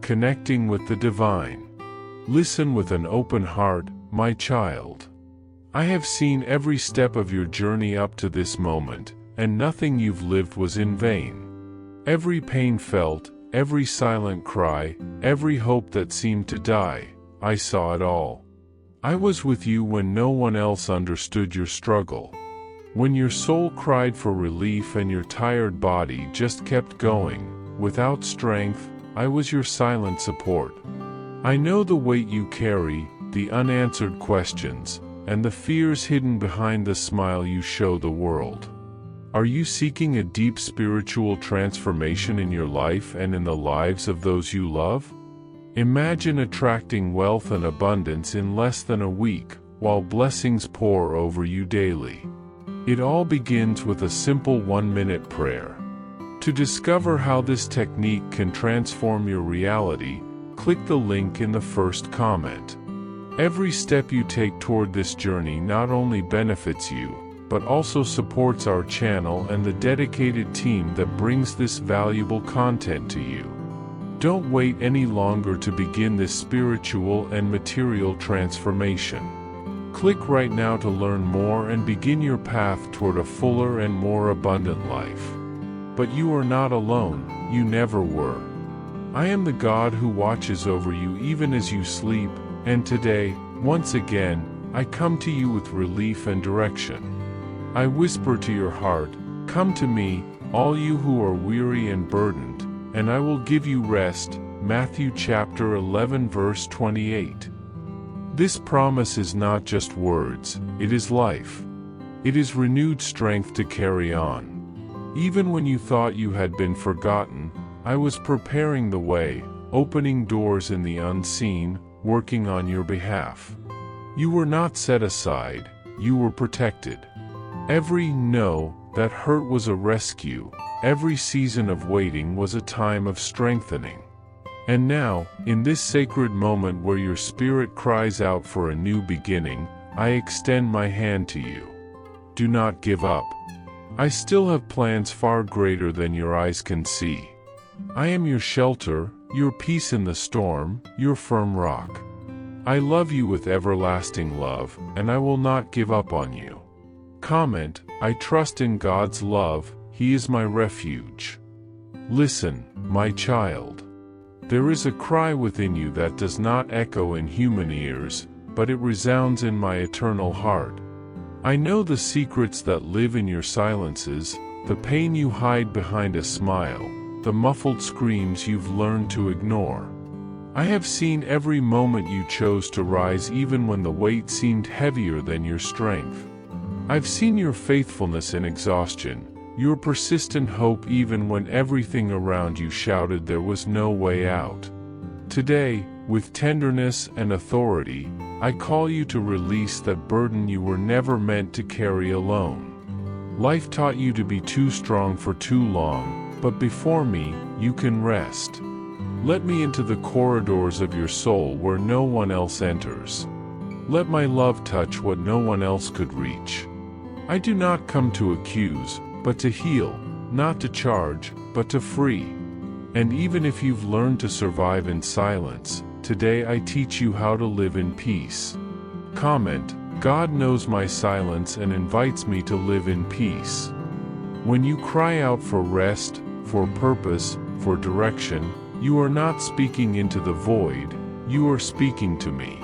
connecting with the divine. Listen with an open heart, my child. I have seen every step of your journey up to this moment, and nothing you've lived was in vain. Every pain felt, every silent cry, every hope that seemed to die, I saw it all. I was with you when no one else understood your struggle. When your soul cried for relief and your tired body just kept going, without strength, I was your silent support. I know the weight you carry, the unanswered questions, and the fears hidden behind the smile you show the world. Are you seeking a deep spiritual transformation in your life and in the lives of those you love? Imagine attracting wealth and abundance in less than a week, while blessings pour over you daily. It all begins with a simple 1-minute prayer. To discover how this technique can transform your reality, click the link in the first comment. Every step you take toward this journey not only benefits you, but also supports our channel and the dedicated team that brings this valuable content to you. Don't wait any longer to begin this spiritual and material transformation. Click right now to learn more and begin your path toward a fuller and more abundant life. But you are not alone, you never were. I am the God who watches over you even as you sleep, and today, once again, I come to you with relief and direction. I whisper to your heart, "Come to me, all you who are weary and burdened, and I will give you rest." Matthew chapter 11 verse 28. This promise is not just words, it is life. It is renewed strength to carry on. Even when you thought you had been forgotten, I was preparing the way, opening doors in the unseen, working on your behalf. You were not set aside, you were protected. Every no that hurt was a rescue, every season of waiting was a time of strengthening. And now, in this sacred moment where your spirit cries out for a new beginning, I extend my hand to you. Do not give up. I still have plans far greater than your eyes can see. I am your shelter, your peace in the storm, your firm rock. I love you with everlasting love, and I will not give up on you. Comment, I trust in God's love, He is my refuge. Listen, my child. There is a cry within you that does not echo in human ears, but it resounds in my eternal heart. I know the secrets that live in your silences, the pain you hide behind a smile, the muffled screams you've learned to ignore. I have seen every moment you chose to rise even when the weight seemed heavier than your strength. I've seen your faithfulness in exhaustion, your persistent hope even when everything around you shouted there was no way out. Today, with tenderness and authority, I call you to release that burden you were never meant to carry alone. Life taught you to be too strong for too long, but before me, you can rest. Let me into the corridors of your soul where no one else enters. Let my love touch what no one else could reach. I do not come to accuse, but to heal, not to charge, but to free. And even if you've learned to survive in silence, today I teach you how to live in peace. Comment, God knows my silence and invites me to live in peace. When you cry out for rest, for purpose, for direction, you are not speaking into the void, you are speaking to me.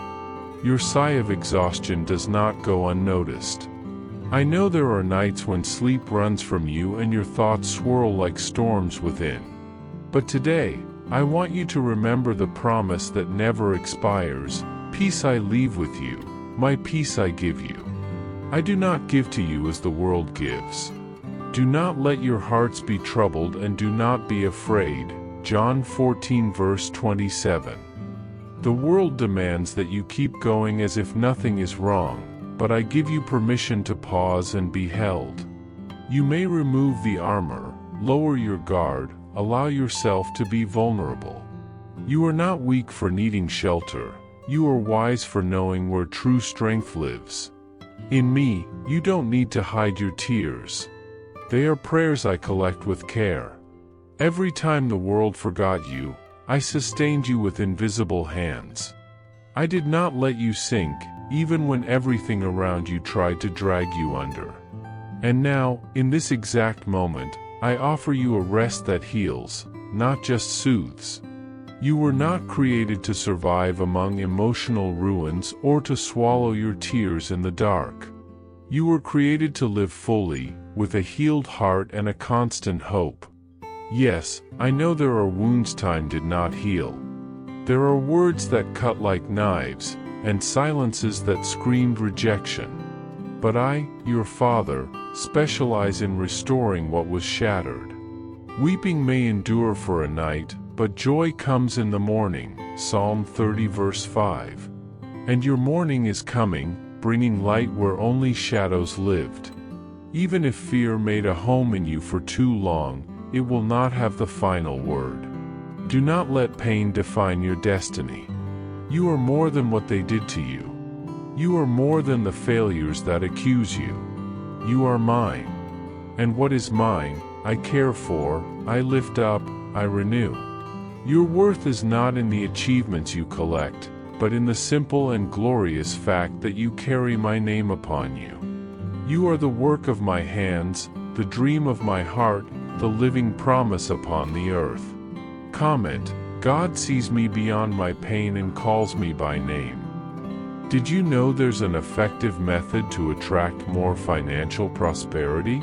Your sigh of exhaustion does not go unnoticed. I know there are nights when sleep runs from you and your thoughts swirl like storms within. But today, I want you to remember the promise that never expires. Peace I leave with you, my peace I give you. I do not give to you as the world gives. Do not let your hearts be troubled and do not be afraid. John 14 verse 27. The world demands that you keep going as if nothing is wrong, but I give you permission to pause and be held. You may remove the armor, lower your guard, allow yourself to be vulnerable. You are not weak for needing shelter, you are wise for knowing where true strength lives. In me, you don't need to hide your tears. They are prayers I collect with care. Every time the world forgot you, I sustained you with invisible hands. I did not let you sink, even when everything around you tried to drag you under. And now, in this exact moment, I offer you a rest that heals, not just soothes. You were not created to survive among emotional ruins or to swallow your tears in the dark. You were created to live fully, with a healed heart and a constant hope. Yes, I know there are wounds time did not heal. There are words that cut like knives, and silences that screamed rejection. But I, your Father, specialize in restoring what was shattered. Weeping may endure for a night, but joy comes in the morning, Psalm 30 verse 5. And your morning is coming, bringing light where only shadows lived. Even if fear made a home in you for too long, it will not have the final word. Do not let pain define your destiny. You are more than what they did to you. You are more than the failures that accuse you. You are mine. And what is mine, I care for, I lift up, I renew. Your worth is not in the achievements you collect, but in the simple and glorious fact that you carry my name upon you. You are the work of my hands, the dream of my heart, the living promise upon the earth. Comment: God sees me beyond my pain and calls me by name. Did you know there's an effective method to attract more financial prosperity?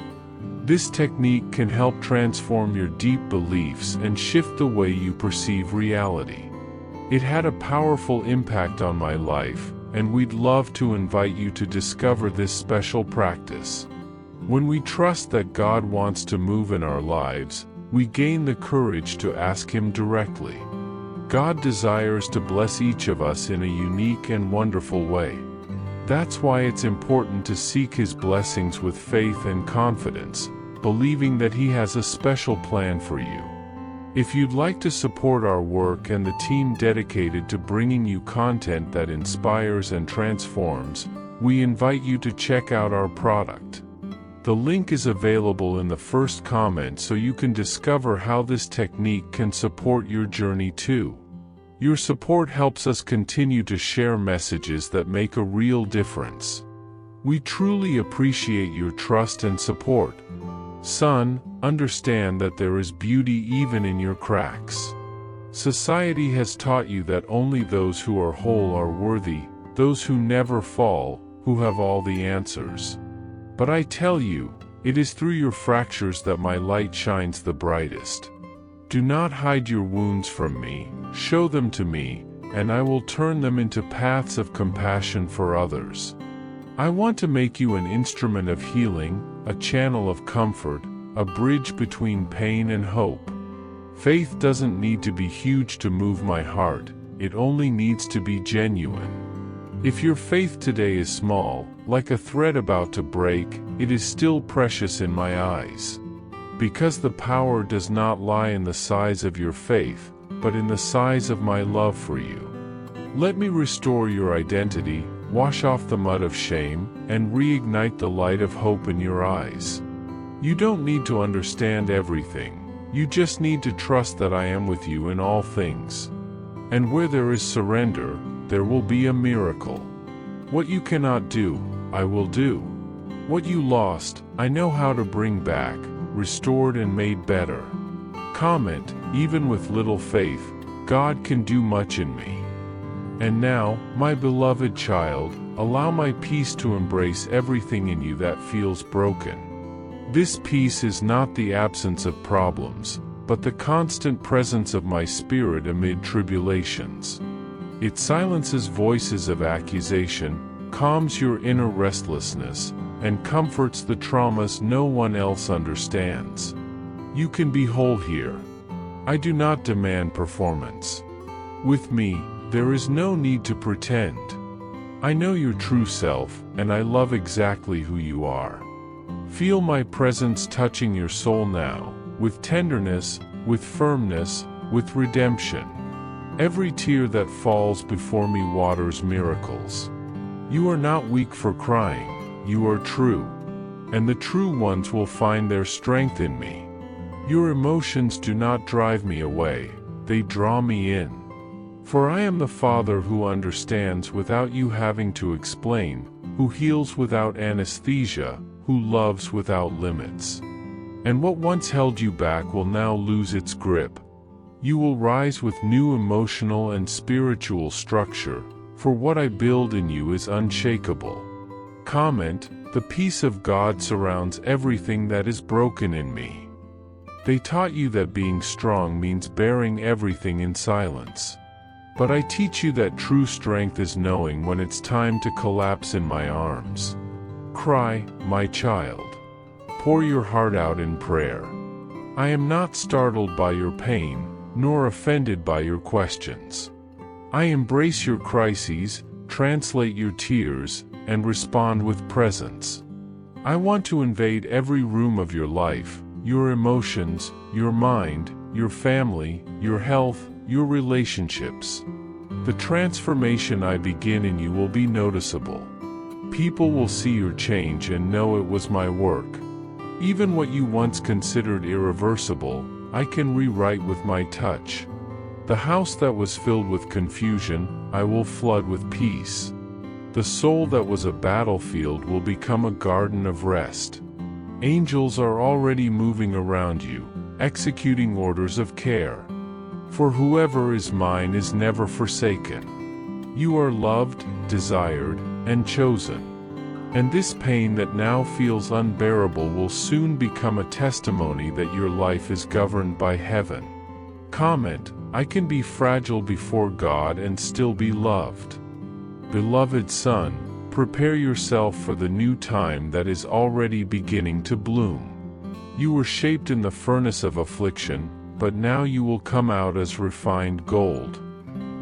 This technique can help transform your deep beliefs and shift the way you perceive reality. It had a powerful impact on my life, and we'd love to invite you to discover this special practice. When we trust that God wants to move in our lives, we gain the courage to ask Him directly. God desires to bless each of us in a unique and wonderful way. That's why it's important to seek His blessings with faith and confidence, believing that He has a special plan for you. If you'd like to support our work and the team dedicated to bringing you content that inspires and transforms, we invite you to check out our product. The link is available in the first comment so you can discover how this technique can support your journey too. Your support helps us continue to share messages that make a real difference. We truly appreciate your trust and support. Son, understand that there is beauty even in your cracks. Society has taught you that only those who are whole are worthy, those who never fall, who have all the answers. But I tell you, it is through your fractures that my light shines the brightest. Do not hide your wounds from me, show them to me, and I will turn them into paths of compassion for others. I want to make you an instrument of healing, a channel of comfort, a bridge between pain and hope. Faith doesn't need to be huge to move my heart, it only needs to be genuine. If your faith today is small, like a thread about to break, it is still precious in my eyes. Because the power does not lie in the size of your faith, but in the size of my love for you. Let me restore your identity, wash off the mud of shame, and reignite the light of hope in your eyes. You don't need to understand everything, you just need to trust that I am with you in all things. And where there is surrender, there will be a miracle. What you cannot do, I will do. What you lost, I know how to bring back, restored and made better. Comment: even with little faith, God can do much in me. And now, my beloved child, allow my peace to embrace everything in you that feels broken. This peace is not the absence of problems, but the constant presence of my Spirit amid tribulations. It silences voices of accusation, calms your inner restlessness, and comforts the traumas no one else understands. You can be whole here. I do not demand performance. With me, there is no need to pretend. I know your true self, and I love exactly who you are. Feel my presence touching your soul now, with tenderness, with firmness, with redemption. Every tear that falls before me waters miracles. You are not weak for crying, you are true. And the true ones will find their strength in me. Your emotions do not drive me away, they draw me in. For I am the Father who understands without you having to explain, who heals without anesthesia, who loves without limits. And what once held you back will now lose its grip. You will rise with new emotional and spiritual structure, for what I build in you is unshakable. Comment: the peace of God surrounds everything that is broken in me. They taught you that being strong means bearing everything in silence. But I teach you that true strength is knowing when it's time to collapse in my arms. Cry, my child. Pour your heart out in prayer. I am not startled by your pain, nor offended by your questions. I embrace your crises, translate your tears, and respond with presence. I want to invade every room of your life, your emotions, your mind, your family, your health, your relationships. The transformation I begin in you will be noticeable. People will see your change and know it was my work. Even what you once considered irreversible, I can rewrite with my touch. The house that was filled with confusion, I will flood with peace. The soul that was a battlefield will become a garden of rest. Angels are already moving around you, executing orders of care. For whoever is mine is never forsaken. You are loved, desired, and chosen. And this pain that now feels unbearable will soon become a testimony that your life is governed by heaven. Comment: I can be fragile before God and still be loved. Beloved son, prepare yourself for the new time that is already beginning to bloom. You were shaped in the furnace of affliction, but now you will come out as refined gold.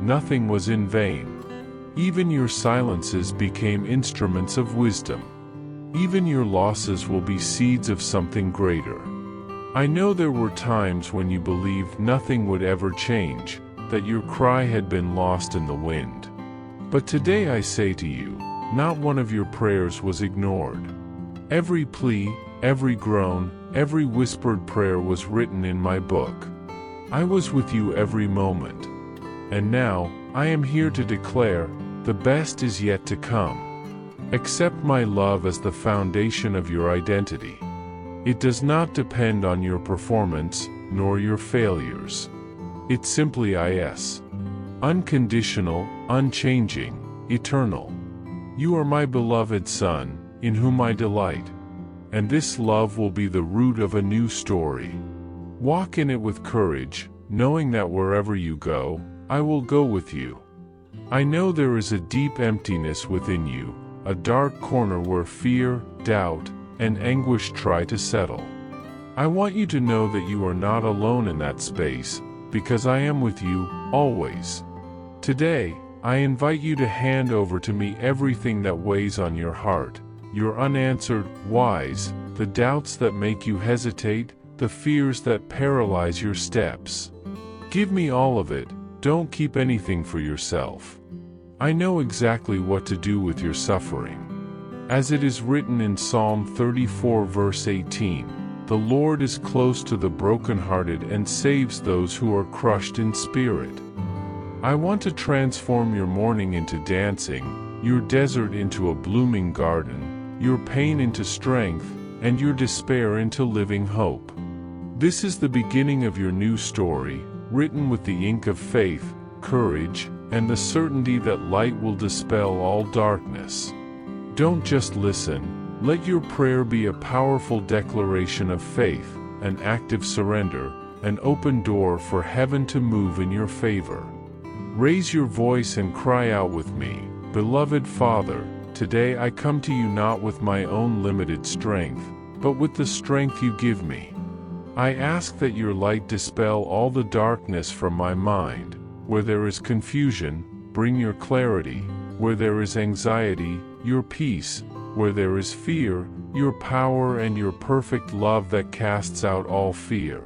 Nothing was in vain. Even your silences became instruments of wisdom. Even your losses will be seeds of something greater. I know there were times when you believed nothing would ever change, that your cry had been lost in the wind. But today I say to you, not one of your prayers was ignored. Every plea, every groan, every whispered prayer was written in my book. I was with you every moment. And now, I am here to declare, the best is yet to come. Accept my love as the foundation of your identity. It does not depend on your performance, nor your failures. It simply is. Unconditional, unchanging, eternal. You are my beloved son, in whom I delight. And this love will be the root of a new story. Walk in it with courage, knowing that wherever you go, I will go with you. I know there is a deep emptiness within you, a dark corner where fear, doubt, and anguish try to settle. I want you to know that you are not alone in that space, because I am with you, always. Today, I invite you to hand over to me everything that weighs on your heart, your unanswered whys, the doubts that make you hesitate, the fears that paralyze your steps. Give me all of it, don't keep anything for yourself. I know exactly what to do with your suffering. As it is written in Psalm 34 verse 18, the Lord is close to the brokenhearted and saves those who are crushed in spirit. I want to transform your mourning into dancing, your desert into a blooming garden, your pain into strength, and your despair into living hope. This is the beginning of your new story, written with the ink of faith, courage, and the certainty that light will dispel all darkness. Don't just listen, let your prayer be a powerful declaration of faith, an active surrender, an open door for heaven to move in your favor. Raise your voice and cry out with me, Beloved Father, today I come to you not with my own limited strength, but with the strength you give me. I ask that your light dispel all the darkness from my mind. Where there is confusion, bring your clarity. Where there is anxiety, your peace. Where there is fear, your power and your perfect love that casts out all fear.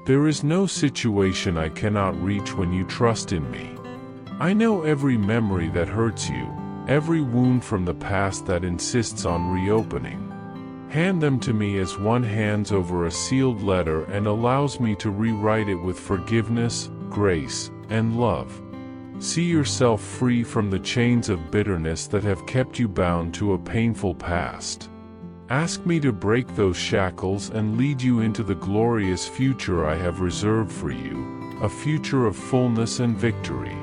There is no situation I cannot reach when you trust in me. I know every memory that hurts you, every wound from the past that insists on reopening. Hand them to me as one hands over a sealed letter and allows me to rewrite it with forgiveness, grace, and love. See yourself free from the chains of bitterness that have kept you bound to a painful past. Ask me to break those shackles and lead you into the glorious future I have reserved for you, a future of fullness and victory.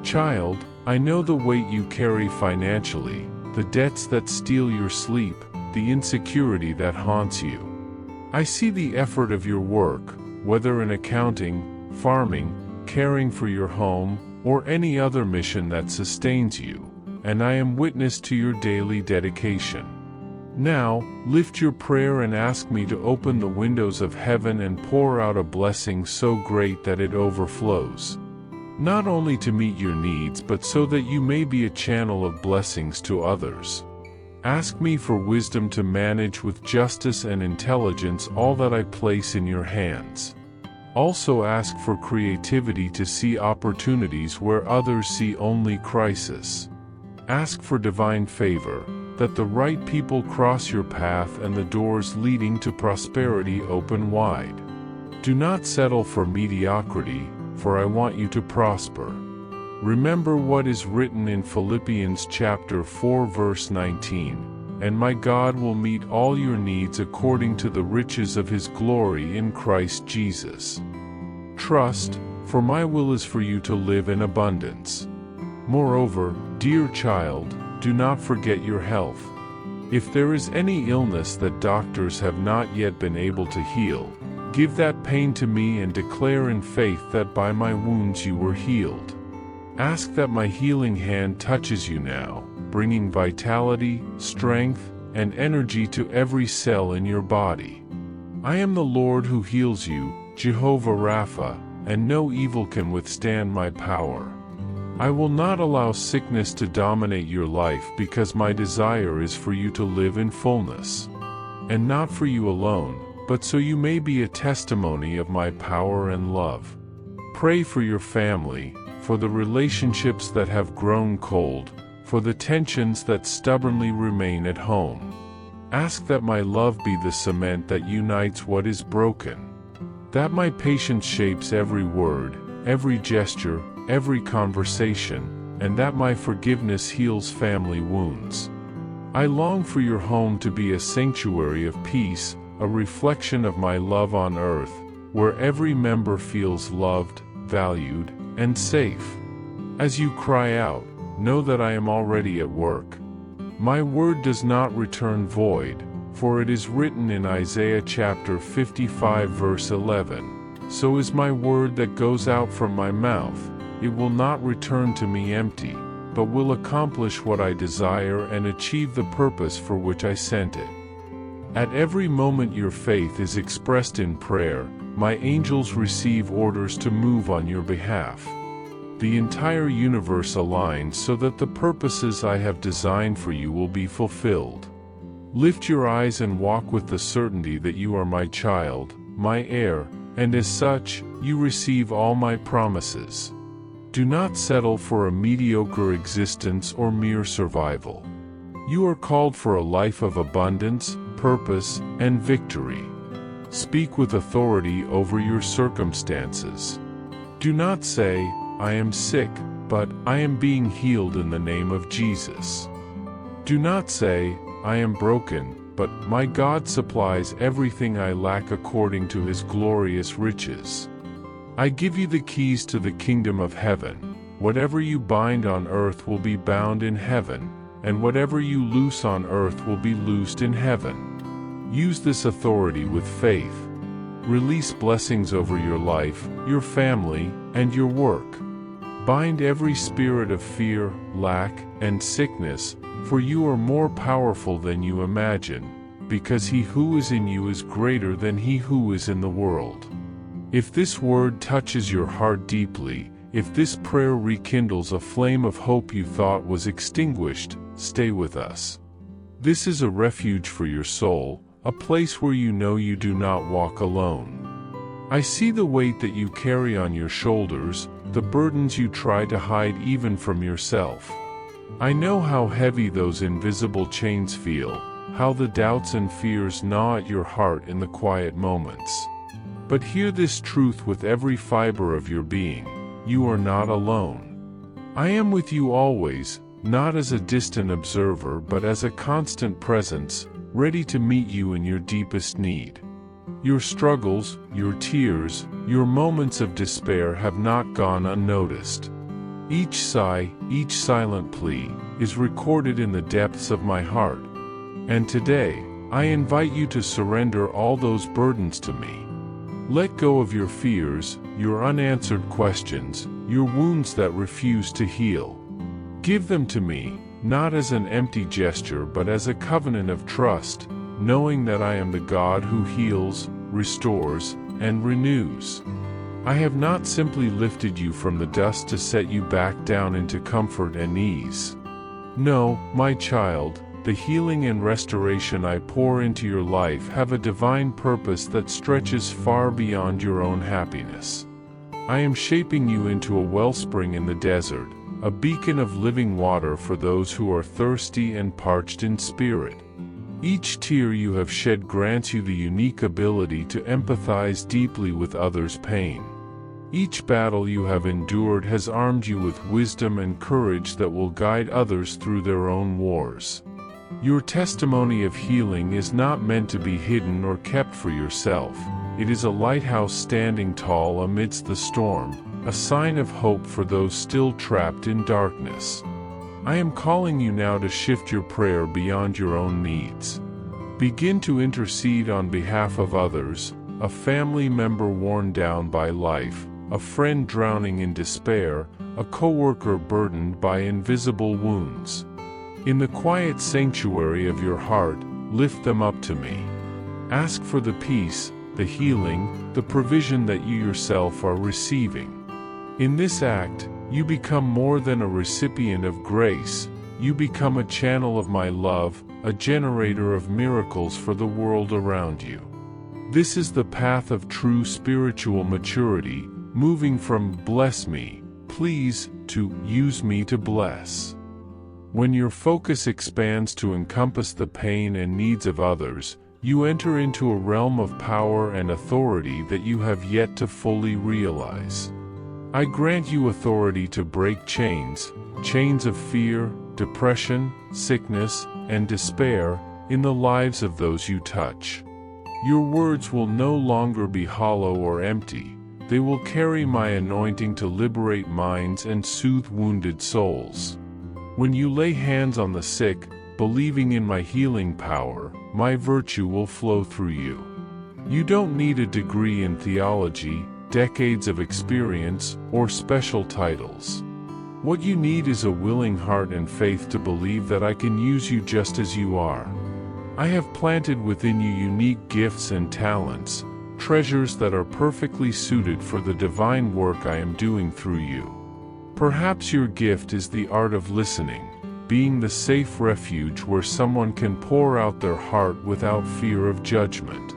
Child, I know the weight you carry financially, the debts that steal your sleep, the insecurity that haunts you. I see the effort of your work, whether in accounting, farming, caring for your home, or any other mission that sustains you, and I am witness to your daily dedication. Now, lift your prayer and ask me to open the windows of heaven and pour out a blessing so great that it overflows. Not only to meet your needs but so that you may be a channel of blessings to others. Ask me for wisdom to manage with justice and intelligence all that I place in your hands. Also ask for creativity to see opportunities where others see only crisis. Ask for divine favor, that the right people cross your path and the doors leading to prosperity open wide. Do not settle for mediocrity, for I want you to prosper. Remember what is written in Philippians chapter 4 verse 19, and my God will meet all your needs according to the riches of his glory in Christ Jesus. Trust, for my will is for you to live in abundance. Moreover, dear child, do not forget your health. If there is any illness that doctors have not yet been able to heal, give that pain to me and declare in faith that by my wounds you were healed. Ask that my healing hand touches you now, bringing vitality, strength, and energy to every cell in your body. I am the Lord who heals you, Jehovah Rapha, and no evil can withstand my power. I will not allow sickness to dominate your life because my desire is for you to live in fullness. And not for you alone, but so you may be a testimony of my power and love. Pray for your family, for the relationships that have grown cold, for the tensions that stubbornly remain at home. Ask that my love be the cement that unites what is broken. That my patience shapes every word, every gesture, every conversation, and that my forgiveness heals family wounds. I long for your home to be a sanctuary of peace, a reflection of my love on earth, where every member feels loved, valued, and safe. As you cry out, know that I am already at work. My word does not return void, for it is written in Isaiah chapter 55 verse 11, so is my word that goes out from my mouth, it will not return to me empty, but will accomplish what I desire and achieve the purpose for which I sent it. At every moment your faith is expressed in prayer, my angels receive orders to move on your behalf. The entire universe aligns so that the purposes I have designed for you will be fulfilled. Lift your eyes and walk with the certainty that you are my child, my heir, and as such, you receive all my promises. Do not settle for a mediocre existence or mere survival. You are called for a life of abundance, purpose, and victory. Speak with authority over your circumstances. Do not say, I am sick, but I am being healed in the name of Jesus. Do not say, I am broken, but my God supplies everything I lack according to his glorious riches. I give you the keys to the kingdom of heaven. Whatever you bind on earth will be bound in heaven, and whatever you loose on earth will be loosed in heaven. Use this authority with faith. Release blessings over your life, your family, and your work. Bind every spirit of fear, lack, and sickness, for you are more powerful than you imagine, because he who is in you is greater than he who is in the world. If this word touches your heart deeply, if this prayer rekindles a flame of hope you thought was extinguished, stay with us. This is a refuge for your soul, a place where you know you do not walk alone. I see the weight that you carry on your shoulders, the burdens you try to hide even from yourself. I know how heavy those invisible chains feel, how the doubts and fears gnaw at your heart in the quiet moments. But hear this truth with every fiber of your being: you are not alone. I am with you always, not as a distant observer but as a constant presence, ready to meet you in your deepest need. Your struggles, your tears, your moments of despair have not gone unnoticed. Each sigh, each silent plea, is recorded in the depths of my heart. And today, I invite you to surrender all those burdens to me. Let go of your fears, your unanswered questions, your wounds that refuse to heal. Give them to me, not as an empty gesture but as a covenant of trust, knowing that I am the God who heals, restores, and renews. I have not simply lifted you from the dust to set you back down into comfort and ease. No, my child, the healing and restoration I pour into your life have a divine purpose that stretches far beyond your own happiness. I am shaping you into a wellspring in the desert, a beacon of living water for those who are thirsty and parched in spirit. Each tear you have shed grants you the unique ability to empathize deeply with others' pain. Each battle you have endured has armed you with wisdom and courage that will guide others through their own wars. Your testimony of healing is not meant to be hidden or kept for yourself. It is a lighthouse standing tall amidst the storm, a sign of hope for those still trapped in darkness. I am calling you now to shift your prayer beyond your own needs. Begin to intercede on behalf of others, a family member worn down by life, a friend drowning in despair, a coworker burdened by invisible wounds. In the quiet sanctuary of your heart, lift them up to me. Ask for the peace, the healing, the provision that you yourself are receiving. In this act, you become more than a recipient of grace, you become a channel of my love, a generator of miracles for the world around you. This is the path of true spiritual maturity, moving from "bless me, please" to "use me to bless." When your focus expands to encompass the pain and needs of others, you enter into a realm of power and authority that you have yet to fully realize. I grant you authority to break chains of fear, depression, sickness, and despair, in the lives of those you touch. Your words will no longer be hollow or empty. They will carry my anointing to liberate minds and soothe wounded souls. When you lay hands on the sick, believing in my healing power, my virtue will flow through you. You don't need a degree in theology, decades of experience, or special titles. What you need is a willing heart and faith to believe that I can use you just as you are. I have planted within you unique gifts and talents, treasures that are perfectly suited for the divine work I am doing through you. Perhaps your gift is the art of listening, being the safe refuge where someone can pour out their heart without fear of judgment.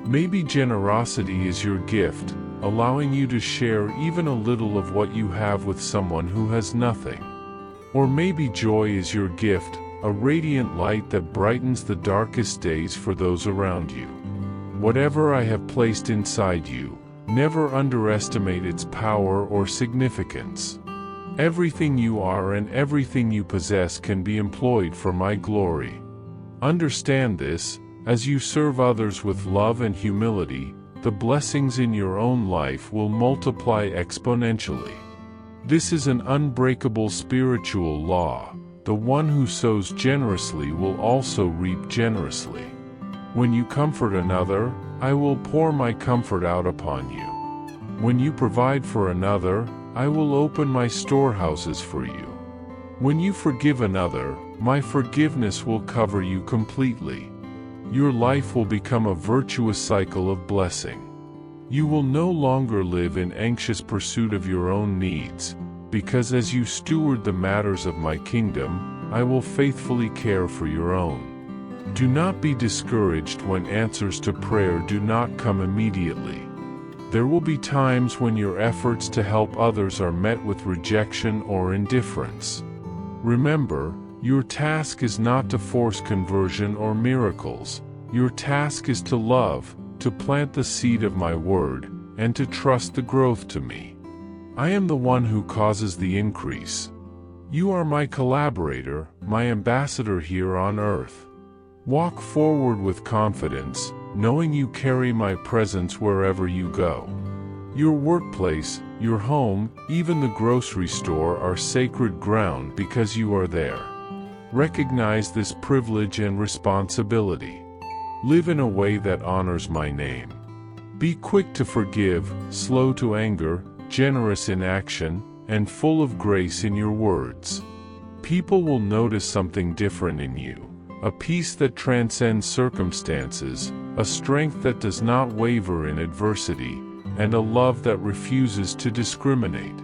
Maybe generosity is your gift, allowing you to share even a little of what you have with someone who has nothing. Or maybe joy is your gift, a radiant light that brightens the darkest days for those around you. Whatever I have placed inside you, never underestimate its power or significance. Everything you are and everything you possess can be employed for my glory. Understand this: as you serve others with love and humility, the blessings in your own life will multiply exponentially. This is an unbreakable spiritual law: the one who sows generously will also reap generously. When you comfort another, I will pour my comfort out upon you. When you provide for another, I will open my storehouses for you. When you forgive another, my forgiveness will cover you completely. Your life will become a virtuous cycle of blessing. You will no longer live in anxious pursuit of your own needs, because as you steward the matters of my kingdom, I will faithfully care for your own. Do not be discouraged when answers to prayer do not come immediately. There will be times when your efforts to help others are met with rejection or indifference. Remember, your task is not to force conversion or miracles. Your task is to love, to plant the seed of my word, and to trust the growth to me. I am the one who causes the increase. You are my collaborator, my ambassador here on earth. Walk forward with confidence, knowing you carry my presence wherever you go. Your workplace, your home, even the grocery store are sacred ground because you are there. Recognize this privilege and responsibility. Live in a way that honors my name. Be quick to forgive, slow to anger, generous in action, and full of grace in your words. People will notice something different in you, a peace that transcends circumstances, a strength that does not waver in adversity, and a love that refuses to discriminate.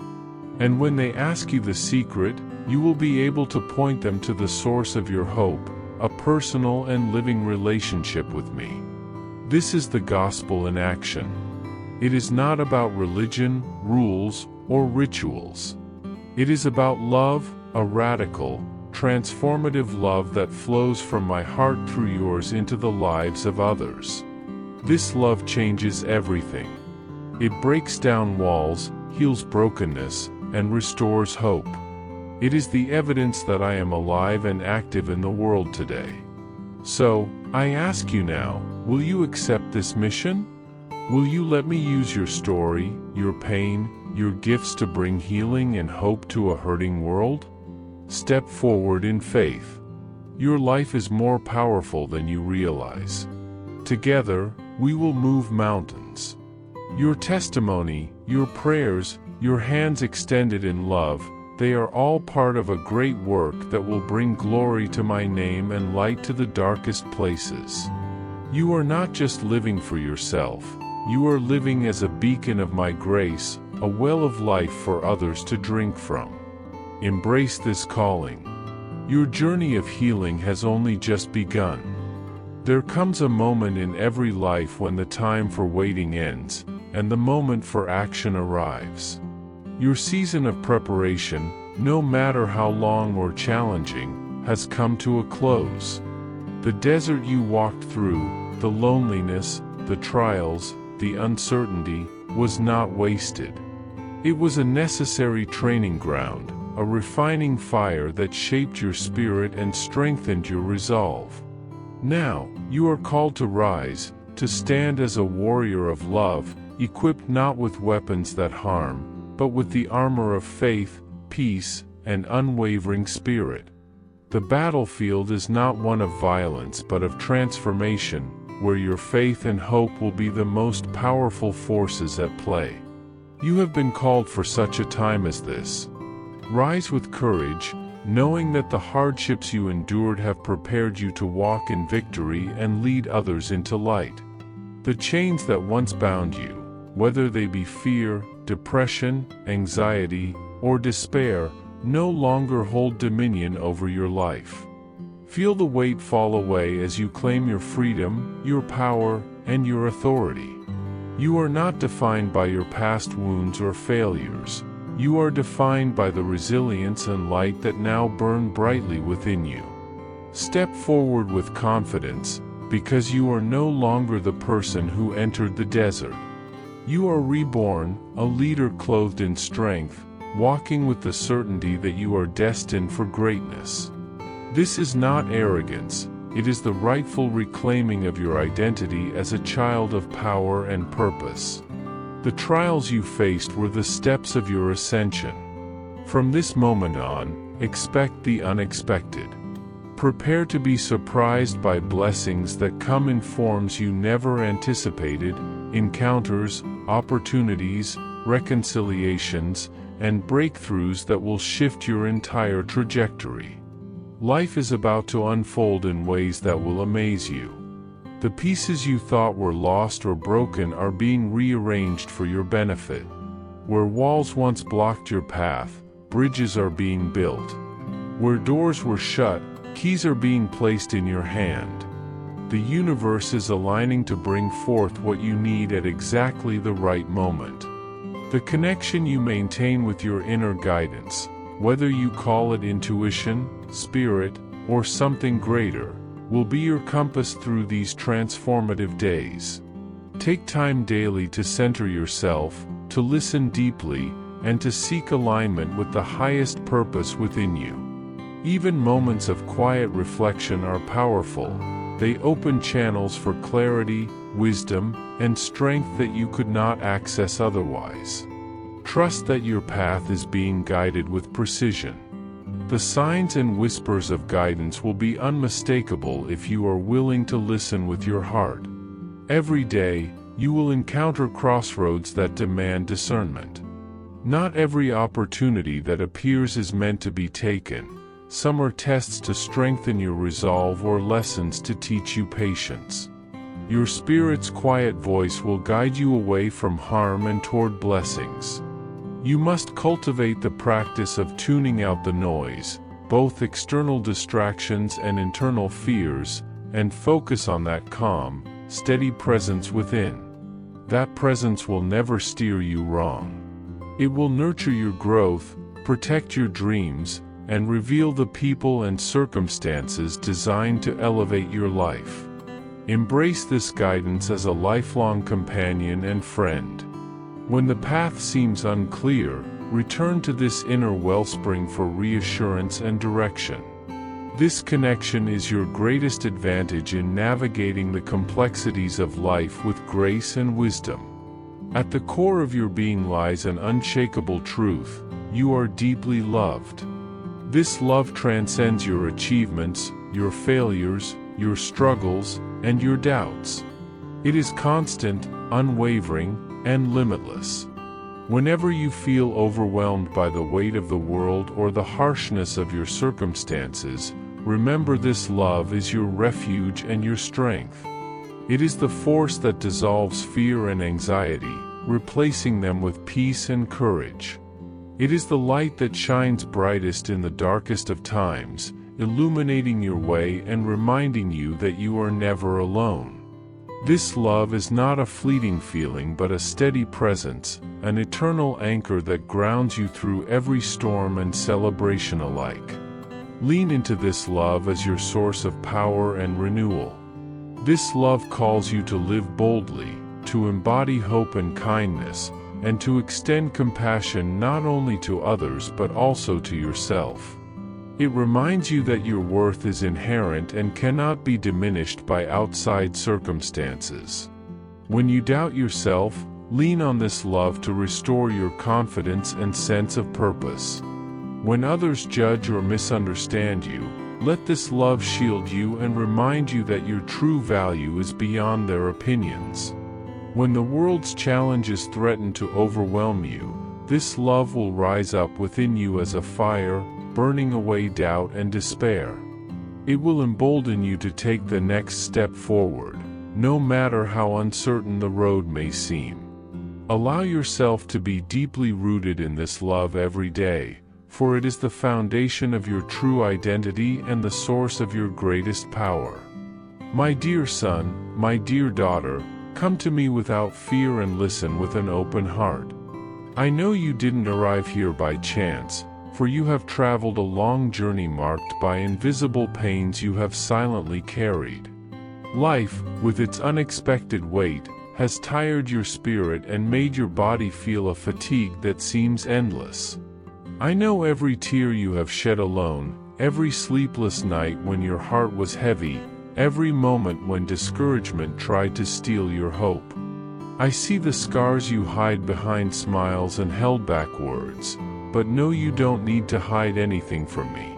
And when they ask you the secret, you will be able to point them to the source of your hope, a personal and living relationship with me. This is the gospel in action. It is not about religion, rules, or rituals. It is about love, a radical, transformative love that flows from my heart through yours into the lives of others. This love changes everything. It breaks down walls, heals brokenness, and restores hope. It is the evidence that I am alive and active in the world today. So, I ask you now, will you accept this mission? Will you let me use your story, your pain, your gifts to bring healing and hope to a hurting world? Step forward in faith. Your life is more powerful than you realize. Together, we will move mountains. Your testimony, your prayers, your hands extended in love, they are all part of a great work that will bring glory to my name and light to the darkest places. You are not just living for yourself, you are living as a beacon of my grace, a well of life for others to drink from. Embrace this calling. Your journey of healing has only just begun. There comes a moment in every life when the time for waiting ends, and the moment for action arrives. Your season of preparation, no matter how long or challenging, has come to a close. The desert you walked through, the loneliness, the trials, the uncertainty, was not wasted. It was a necessary training ground, a refining fire that shaped your spirit and strengthened your resolve. Now, you are called to rise, to stand as a warrior of love, equipped not with weapons that harm, but with the armor of faith, peace, and unwavering spirit. The battlefield is not one of violence but of transformation, where your faith and hope will be the most powerful forces at play. You have been called for such a time as this. Rise with courage, knowing that the hardships you endured have prepared you to walk in victory and lead others into light. The chains that once bound you, whether they be fear, depression, anxiety, or despair, no longer hold dominion over your life. Feel the weight fall away as you claim your freedom, your power, and your authority. You are not defined by your past wounds or failures. You are defined by the resilience and light that now burn brightly within you. Step forward with confidence, because you are no longer the person who entered the desert. You are reborn, a leader clothed in strength, walking with the certainty that you are destined for greatness. This is not arrogance, it is the rightful reclaiming of your identity as a child of power and purpose. The trials you faced were the steps of your ascension. From this moment on, expect the unexpected. Prepare to be surprised by blessings that come in forms you never anticipated, encounters, opportunities, reconciliations, and breakthroughs that will shift your entire trajectory. Life is about to unfold in ways that will amaze you. The pieces you thought were lost or broken are being rearranged for your benefit. Where walls once blocked your path, bridges are being built. Where doors were shut, keys are being placed in your hand. The universe is aligning to bring forth what you need at exactly the right moment. The connection you maintain with your inner guidance, whether you call it intuition, spirit, or something greater, will be your compass through these transformative days. Take time daily to center yourself, to listen deeply, and to seek alignment with the highest purpose within you. Even moments of quiet reflection are powerful. They open channels for clarity, wisdom, and strength that you could not access otherwise. Trust that your path is being guided with precision. The signs and whispers of guidance will be unmistakable if you are willing to listen with your heart. Every day, you will encounter crossroads that demand discernment. Not every opportunity that appears is meant to be taken. Some are tests to strengthen your resolve or lessons to teach you patience. Your spirit's quiet voice will guide you away from harm and toward blessings. You must cultivate the practice of tuning out the noise, both external distractions and internal fears, and focus on that calm, steady presence within. That presence will never steer you wrong. It will nurture your growth, protect your dreams, and reveal the people and circumstances designed to elevate your life. Embrace this guidance as a lifelong companion and friend. When the path seems unclear, return to this inner wellspring for reassurance and direction. This connection is your greatest advantage in navigating the complexities of life with grace and wisdom. At the core of your being lies an unshakable truth: you are deeply loved. This love transcends your achievements, your failures, your struggles, and your doubts. It is constant, unwavering, and limitless. Whenever you feel overwhelmed by the weight of the world or the harshness of your circumstances, remember this love is your refuge and your strength. It is the force that dissolves fear and anxiety, replacing them with peace and courage. It is the light that shines brightest in the darkest of times, illuminating your way and reminding you that you are never alone. This love is not a fleeting feeling but a steady presence, an eternal anchor that grounds you through every storm and celebration alike. Lean into this love as your source of power and renewal. This love calls you to live boldly, to embody hope and kindness, and to extend compassion not only to others but also to yourself. It reminds you that your worth is inherent and cannot be diminished by outside circumstances. When you doubt yourself, lean on this love to restore your confidence and sense of purpose. When others judge or misunderstand you, let this love shield you and remind you that your true value is beyond their opinions. When the world's challenges threaten to overwhelm you, this love will rise up within you as a fire, burning away doubt and despair. It will embolden you to take the next step forward, no matter how uncertain the road may seem. Allow yourself to be deeply rooted in this love every day, for it is the foundation of your true identity and the source of your greatest power. My dear son, my dear daughter, come to me without fear and listen with an open heart. I know you didn't arrive here by chance, for you have traveled a long journey marked by invisible pains you have silently carried. Life, with its unexpected weight, has tired your spirit and made your body feel a fatigue that seems endless. I know every tear you have shed alone, every sleepless night when your heart was heavy, every moment when discouragement tried to steal your hope. I see the scars you hide behind smiles and held back words, but know you don't need to hide anything from me.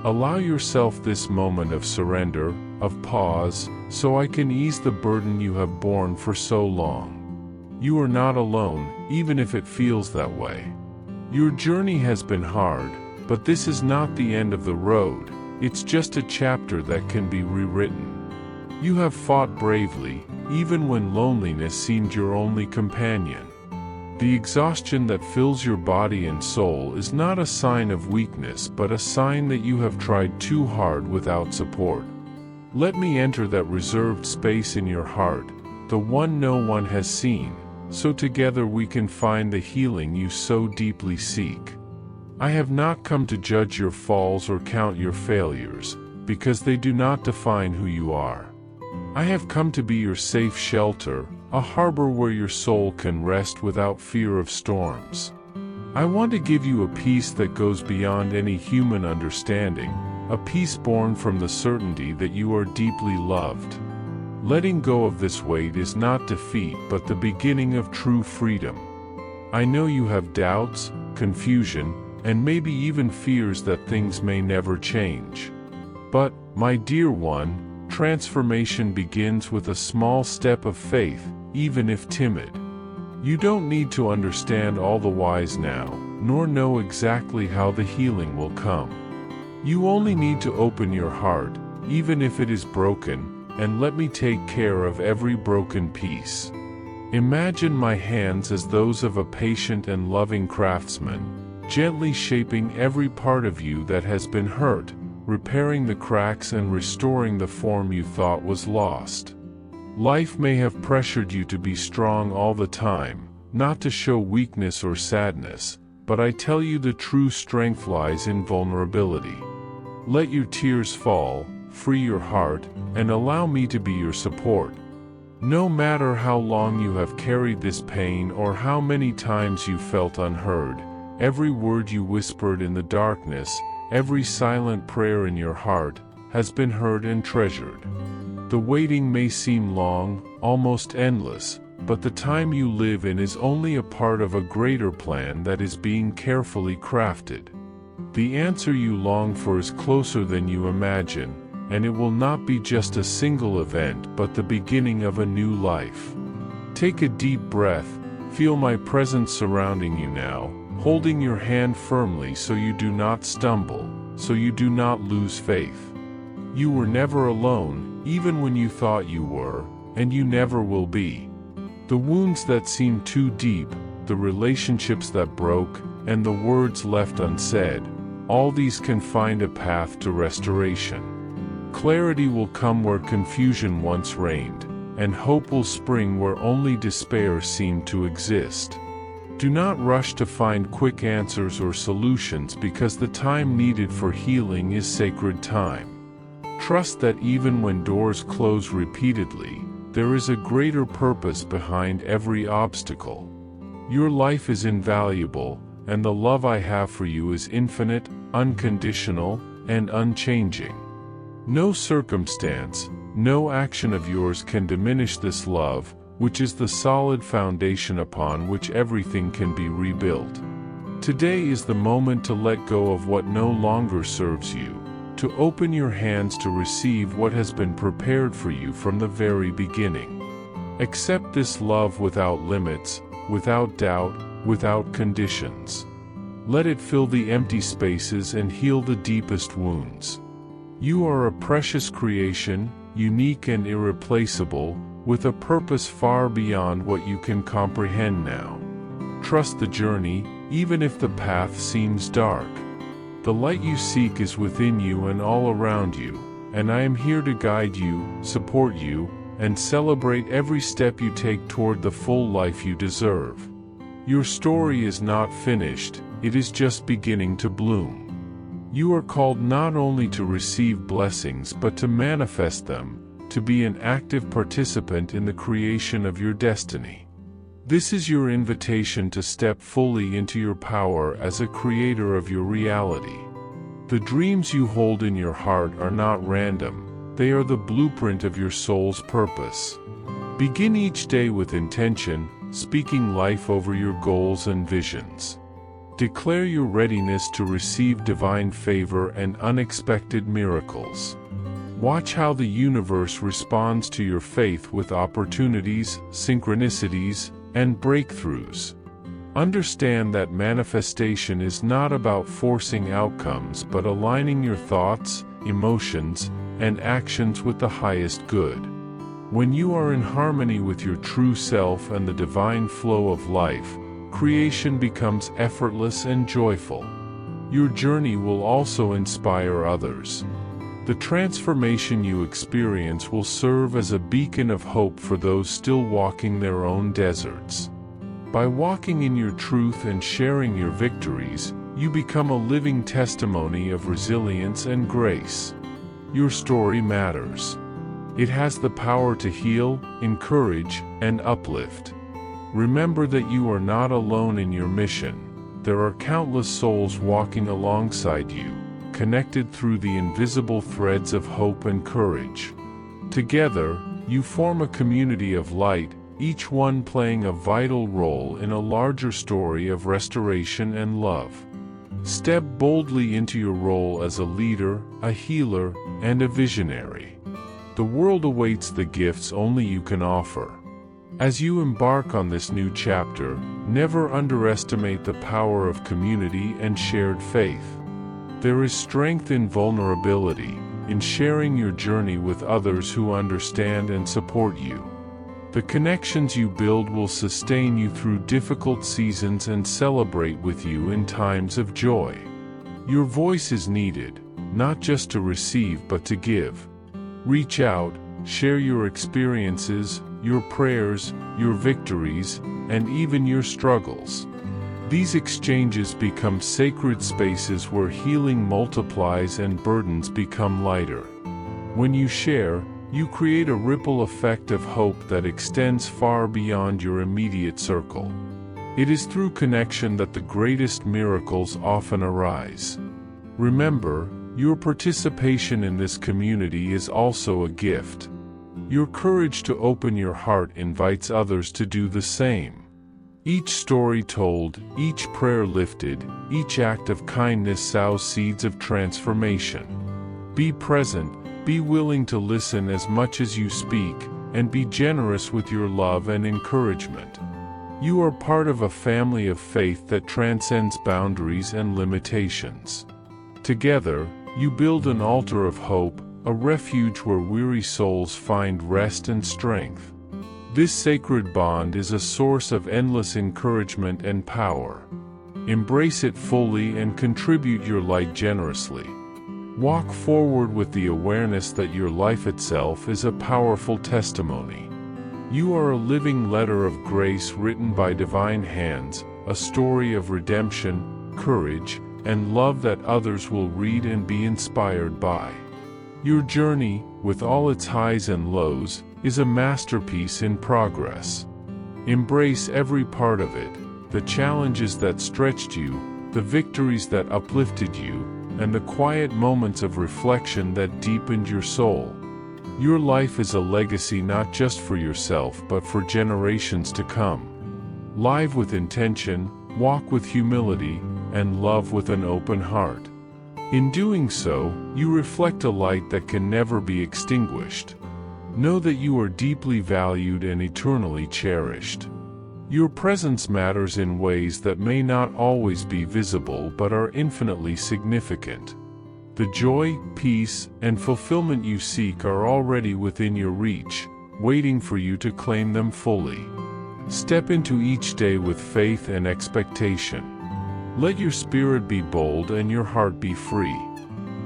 Allow yourself this moment of surrender, of pause, so I can ease the burden you have borne for so long. You are not alone, even if it feels that way. Your journey has been hard, but this is not the end of the road. It's just a chapter that can be rewritten. You have fought bravely, even when loneliness seemed your only companion. The exhaustion that fills your body and soul is not a sign of weakness but a sign that you have tried too hard without support. Let me enter that reserved space in your heart, the one no one has seen, so together we can find the healing you so deeply seek. I have not come to judge your falls or count your failures, because they do not define who you are. I have come to be your safe shelter, a harbor where your soul can rest without fear of storms. I want to give you a peace that goes beyond any human understanding, a peace born from the certainty that you are deeply loved. Letting go of this weight is not defeat but the beginning of true freedom. I know you have doubts, confusion, and maybe even fears that things may never change. But, my dear one, transformation begins with a small step of faith, even if timid. You don't need to understand all the whys now, nor know exactly how the healing will come. You only need to open your heart, even if it is broken, and let me take care of every broken piece. Imagine my hands as those of a patient and loving craftsman, gently shaping every part of you that has been hurt, repairing the cracks and restoring the form you thought was lost. Life may have pressured you to be strong all the time, not to show weakness or sadness, but I tell you the true strength lies in vulnerability. Let your tears fall, free your heart, and allow me to be your support. No matter how long you have carried this pain or how many times you felt unheard, every word you whispered in the darkness, every silent prayer in your heart, has been heard and treasured. The waiting may seem long, almost endless, but the time you live in is only a part of a greater plan that is being carefully crafted. The answer you long for is closer than you imagine, and it will not be just a single event but the beginning of a new life. Take a deep breath, feel my presence surrounding you now, holding your hand firmly so you do not stumble, so you do not lose faith. You were never alone, even when you thought you were, and you never will be. The wounds that seemed too deep, the relationships that broke, and the words left unsaid, all these can find a path to restoration. Clarity will come where confusion once reigned, and hope will spring where only despair seemed to exist. Do not rush to find quick answers or solutions because the time needed for healing is sacred time. Trust that even when doors close repeatedly, there is a greater purpose behind every obstacle. Your life is invaluable, and the love I have for you is infinite, unconditional, and unchanging. No circumstance, no action of yours can diminish this love, which is the solid foundation upon which everything can be rebuilt. Today is the moment to let go of what no longer serves you, to open your hands to receive what has been prepared for you from the very beginning. Accept this love without limits, without doubt, without conditions. Let it fill the empty spaces and heal the deepest wounds. You are a precious creation, unique and irreplaceable, with a purpose far beyond what you can comprehend now. Trust the journey, even if the path seems dark. The light you seek is within you and all around you, and I am here to guide you, support you, and celebrate every step you take toward the full life you deserve. Your story is not finished, it is just beginning to bloom. You are called not only to receive blessings but to manifest them, to be an active participant in the creation of your destiny. This is your invitation to step fully into your power as a creator of your reality. The dreams you hold in your heart are not random, they are the blueprint of your soul's purpose. Begin each day with intention, speaking life over your goals and visions. Declare your readiness to receive divine favor and unexpected miracles. Watch how the universe responds to your faith with opportunities, synchronicities, and breakthroughs. Understand that manifestation is not about forcing outcomes but aligning your thoughts, emotions, and actions with the highest good. When you are in harmony with your true self and the divine flow of life, creation becomes effortless and joyful. Your journey will also inspire others. The transformation you experience will serve as a beacon of hope for those still walking their own deserts. By walking in your truth and sharing your victories, you become a living testimony of resilience and grace. Your story matters. It has the power to heal, encourage, and uplift. Remember that you are not alone in your mission. There are countless souls walking alongside you, connected through the invisible threads of hope and courage. Together, you form a community of light, each one playing a vital role in a larger story of restoration and love. Step boldly into your role as a leader, a healer, and a visionary. The world awaits the gifts only you can offer. As you embark on this new chapter, never underestimate the power of community and shared faith. There is strength in vulnerability, in sharing your journey with others who understand and support you. The connections you build will sustain you through difficult seasons and celebrate with you in times of joy. Your voice is needed, not just to receive but to give. Reach out, share your experiences, your prayers, your victories, and even your struggles. These exchanges become sacred spaces where healing multiplies and burdens become lighter. When you share, you create a ripple effect of hope that extends far beyond your immediate circle. It is through connection that the greatest miracles often arise. Remember, your participation in this community is also a gift. Your courage to open your heart invites others to do the same. Each story told, each prayer lifted, each act of kindness sows seeds of transformation. Be present, be willing to listen as much as you speak, and be generous with your love and encouragement. You are part of a family of faith that transcends boundaries and limitations. Together, you build an altar of hope, a refuge where weary souls find rest and strength. This sacred bond is a source of endless encouragement and power. Embrace it fully and contribute your light generously. Walk forward with the awareness that your life itself is a powerful testimony. You are a living letter of grace written by divine hands, a story of redemption, courage, and love that others will read and be inspired by. Your journey, with all its highs and lows, is a masterpiece in progress. Embrace every part of it, the challenges that stretched you, the victories that uplifted you, and the quiet moments of reflection that deepened your soul. Your life is a legacy not just for yourself but for generations to come. Live with intention, walk with humility, and love with an open heart. In doing so, you reflect a light that can never be extinguished. Know that you are deeply valued and eternally cherished. Your presence matters in ways that may not always be visible but are infinitely significant. The joy, peace, and fulfillment you seek are already within your reach, waiting for you to claim them fully. Step into each day with faith and expectation. Let your spirit be bold and your heart be free.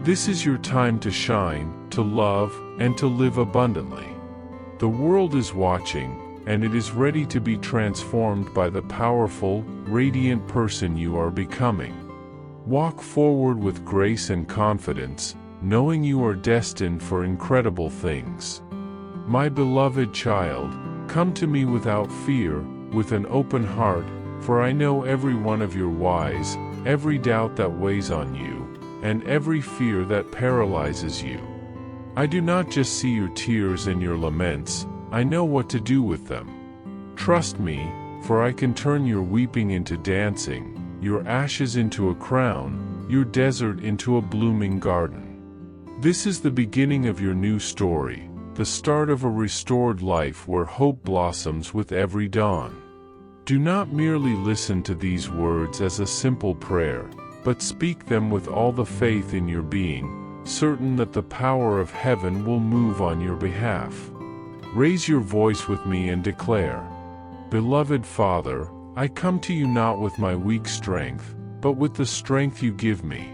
This is your time to shine, to love, and to live abundantly. The world is watching, and it is ready to be transformed by the powerful, radiant person you are becoming. Walk forward with grace and confidence, knowing you are destined for incredible things. My beloved child, come to me without fear, with an open heart, for I know every one of your whys, every doubt that weighs on you, and every fear that paralyzes you. I do not just see your tears and your laments, I know what to do with them. Trust me, for I can turn your weeping into dancing, your ashes into a crown, your desert into a blooming garden. This is the beginning of your new story, the start of a restored life where hope blossoms with every dawn. Do not merely listen to these words as a simple prayer, but speak them with all the faith in your being, certain that the power of heaven will move on your behalf. Raise your voice with me and declare, Beloved Father, I come to you not with my weak strength, but with the strength you give me.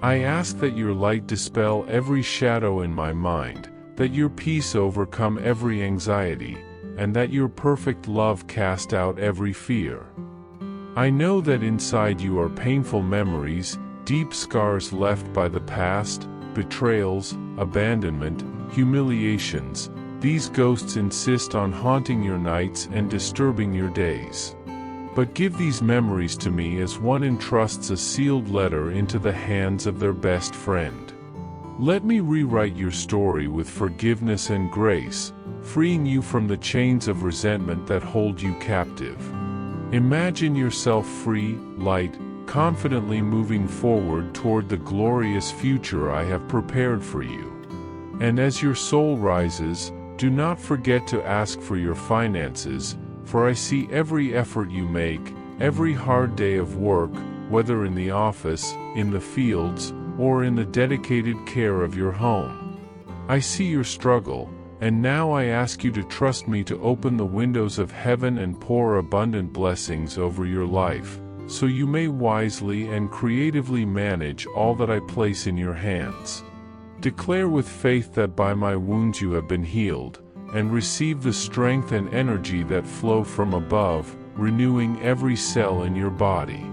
I ask that your light dispel every shadow in my mind, that your peace overcome every anxiety, and that your perfect love cast out every fear. I know that inside you are painful memories, deep scars left by the past, betrayals, abandonment, humiliations, these ghosts insist on haunting your nights and disturbing your days. But give these memories to me as one entrusts a sealed letter into the hands of their best friend. Let me rewrite your story with forgiveness and grace, freeing you from the chains of resentment that hold you captive. Imagine yourself free, light, confidently moving forward toward the glorious future I have prepared for you. And as your soul rises, do not forget to ask for your finances, for I see every effort you make, every hard day of work, whether in the office, in the fields, or in the dedicated care of your home. I see your struggle, and now I ask you to trust me to open the windows of heaven and pour abundant blessings over your life, so you may wisely and creatively manage all that I place in your hands. Declare with faith that by my wounds you have been healed, and receive the strength and energy that flow from above, renewing every cell in your body.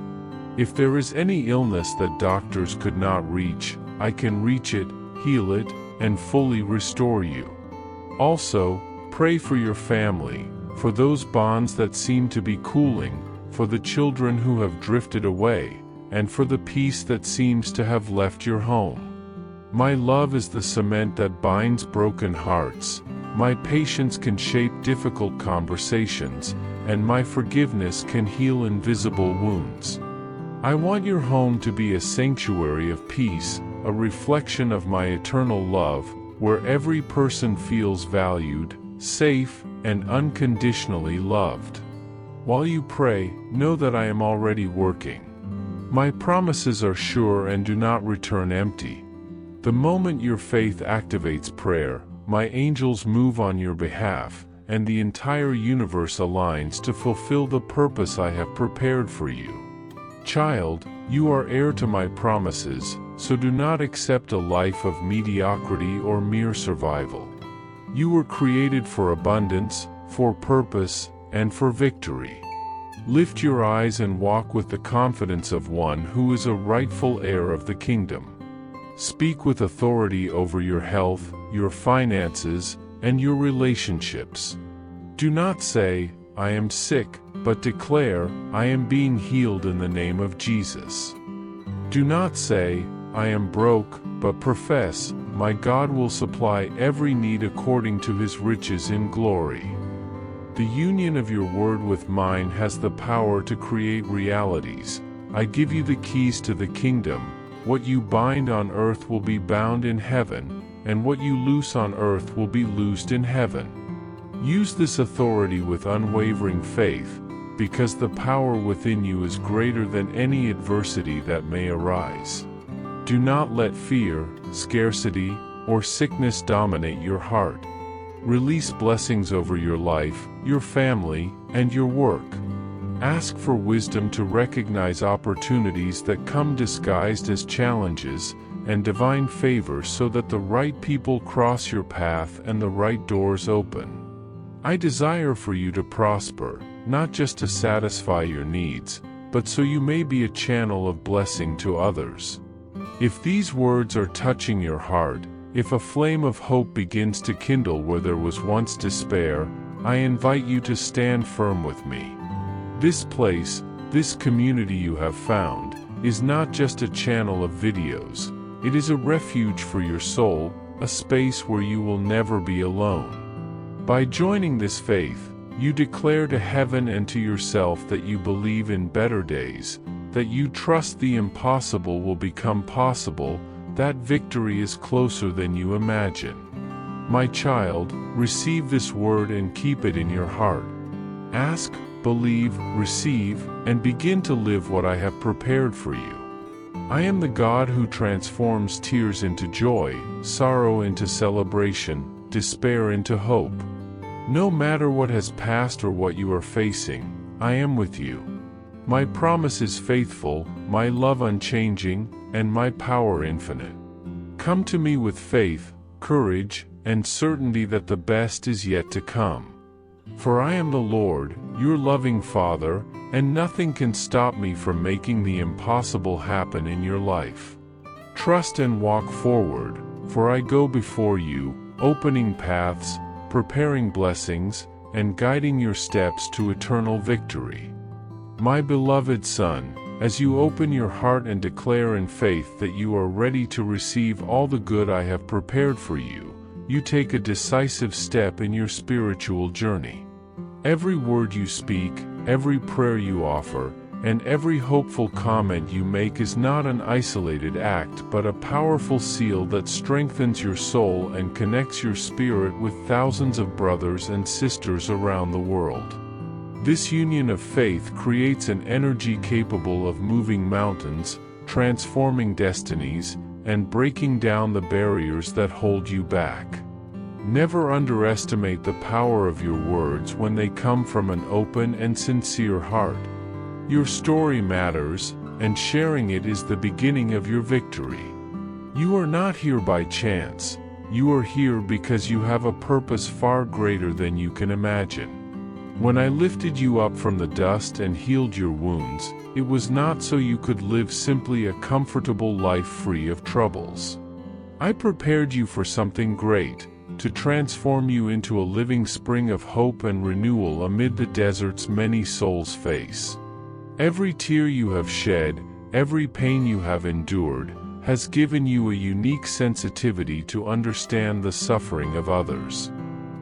If there is any illness that doctors could not reach, I can reach it, heal it, and fully restore you. Also, pray for your family, for those bonds that seem to be cooling, for the children who have drifted away, and for the peace that seems to have left your home. My love is the cement that binds broken hearts, my patience can shape difficult conversations, and my forgiveness can heal invisible wounds. I want your home to be a sanctuary of peace, a reflection of my eternal love, where every person feels valued, safe, and unconditionally loved. While you pray, know that I am already working. My promises are sure and do not return empty. The moment your faith activates prayer, my angels move on your behalf, and the entire universe aligns to fulfill the purpose I have prepared for you. Child, you are heir to my promises, so do not accept a life of mediocrity or mere survival. You were created for abundance, for purpose, and for victory. Lift your eyes and walk with the confidence of one who is a rightful heir of the kingdom. Speak with authority over your health, your finances, and your relationships. Do not say, I am sick, but declare, I am being healed in the name of Jesus. Do not say, I am broke, but profess, my God will supply every need according to his riches in glory. The union of your word with mine has the power to create realities. I give you the keys to the kingdom. What you bind on earth will be bound in heaven, and what you loose on earth will be loosed in heaven. Use this authority with unwavering faith, because the power within you is greater than any adversity that may arise. Do not let fear, scarcity, or sickness dominate your heart. Release blessings over your life, your family, and your work. Ask for wisdom to recognize opportunities that come disguised as challenges, and divine favor so that the right people cross your path and the right doors open. I desire for you to prosper, not just to satisfy your needs, but so you may be a channel of blessing to others. If these words are touching your heart, if a flame of hope begins to kindle where there was once despair, I invite you to stand firm with me. This place, this community you have found, is not just a channel of videos. It is a refuge for your soul, a space where you will never be alone. By joining this faith, you declare to heaven and to yourself that you believe in better days, that you trust the impossible will become possible, that victory is closer than you imagine. My child, receive this word and keep it in your heart. Ask, believe, receive, and begin to live what I have prepared for you. I am the God who transforms tears into joy, sorrow into celebration, despair into hope. No matter what has passed or what you are facing, I am with you. My promise is faithful, my love unchanging, and my power infinite. Come to me with faith, courage, and certainty that the best is yet to come. For I am the Lord, your loving Father, and nothing can stop me from making the impossible happen in your life. Trust and walk forward, for I go before you, opening paths, preparing blessings, and guiding your steps to eternal victory. My beloved son, as you open your heart and declare in faith that you are ready to receive all the good I have prepared for you, you take a decisive step in your spiritual journey. Every word you speak, every prayer you offer, and every hopeful comment you make is not an isolated act but a powerful seal that strengthens your soul and connects your spirit with thousands of brothers and sisters around the world. This union of faith creates an energy capable of moving mountains, transforming destinies, and breaking down the barriers that hold you back. Never underestimate the power of your words when they come from an open and sincere heart. Your story matters, and sharing it is the beginning of your victory. You are not here by chance. You are here because you have a purpose far greater than you can imagine. When I lifted you up from the dust and healed your wounds, it was not so you could live simply a comfortable life free of troubles. I prepared you for something great, to transform you into a living spring of hope and renewal amid the deserts many souls face. Every tear you have shed, every pain you have endured, has given you a unique sensitivity to understand the suffering of others.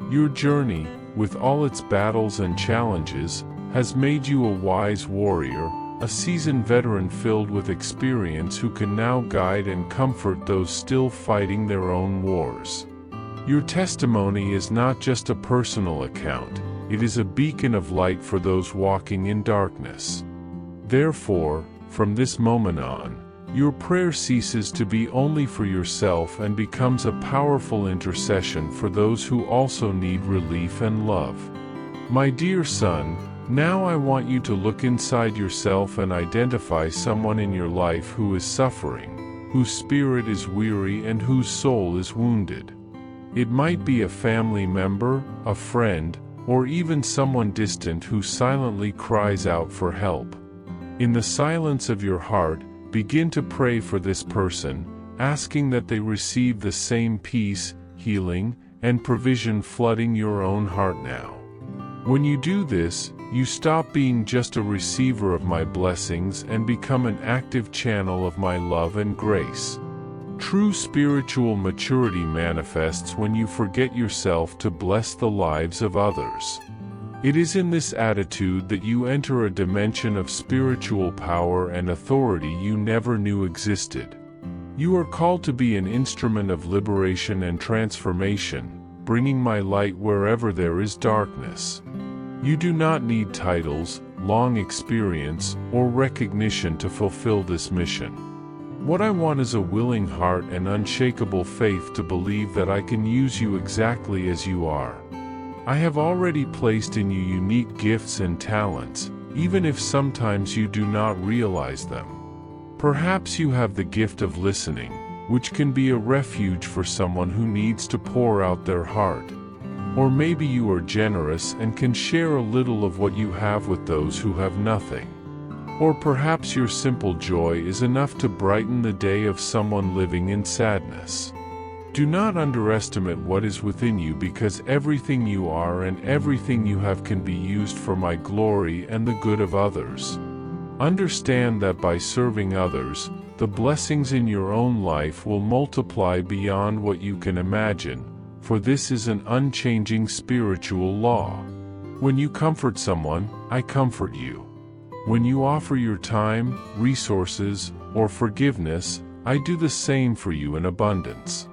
Your journey, with all its battles and challenges, has made you a wise warrior, a seasoned veteran filled with experience who can now guide and comfort those still fighting their own wars. Your testimony is not just a personal account, it is a beacon of light for those walking in darkness. Therefore, from this moment on, your prayer ceases to be only for yourself and becomes a powerful intercession for those who also need relief and love. My dear son, now I want you to look inside yourself and identify someone in your life who is suffering, whose spirit is weary and whose soul is wounded. It might be a family member, a friend, or even someone distant who silently cries out for help. In the silence of your heart, begin to pray for this person, asking that they receive the same peace, healing, and provision flooding your own heart now. When you do this, you stop being just a receiver of my blessings and become an active channel of my love and grace. True spiritual maturity manifests when you forget yourself to bless the lives of others. It is in this attitude that you enter a dimension of spiritual power and authority you never knew existed. You are called to be an instrument of liberation and transformation, bringing my light wherever there is darkness. You do not need titles, long experience, or recognition to fulfill this mission. What I want is a willing heart and unshakable faith to believe that I can use you exactly as you are. I have already placed in you unique gifts and talents, even if sometimes you do not realize them. Perhaps you have the gift of listening, which can be a refuge for someone who needs to pour out their heart. Or maybe you are generous and can share a little of what you have with those who have nothing. Or perhaps your simple joy is enough to brighten the day of someone living in sadness. Do not underestimate what is within you, because everything you are and everything you have can be used for my glory and the good of others. Understand that by serving others, the blessings in your own life will multiply beyond what you can imagine, for this is an unchanging spiritual law. When you comfort someone, I comfort you. When you offer your time, resources, or forgiveness, I do the same for you in abundance.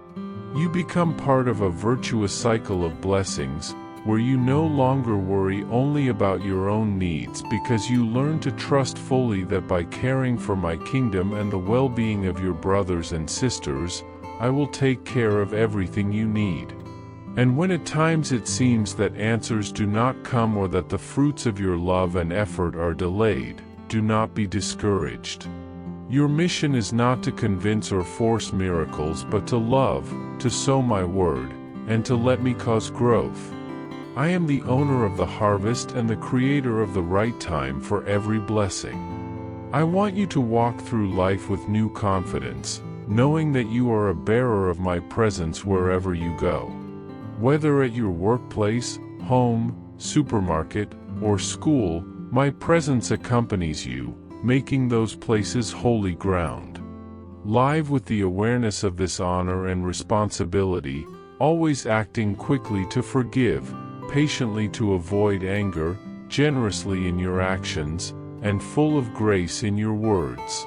You become part of a virtuous cycle of blessings, where you no longer worry only about your own needs, because you learn to trust fully that by caring for my kingdom and the well-being of your brothers and sisters, I will take care of everything you need. And when at times it seems that answers do not come or that the fruits of your love and effort are delayed, do not be discouraged. Your mission is not to convince or force miracles, but to love, to sow my word, and to let me cause growth. I am the owner of the harvest and the creator of the right time for every blessing. I want you to walk through life with new confidence, knowing that you are a bearer of my presence wherever you go. Whether at your workplace, home, supermarket, or school, my presence accompanies you, making those places holy ground. Live with the awareness of this honor and responsibility, always acting quickly to forgive, patiently to avoid anger, generously in your actions, and full of grace in your words.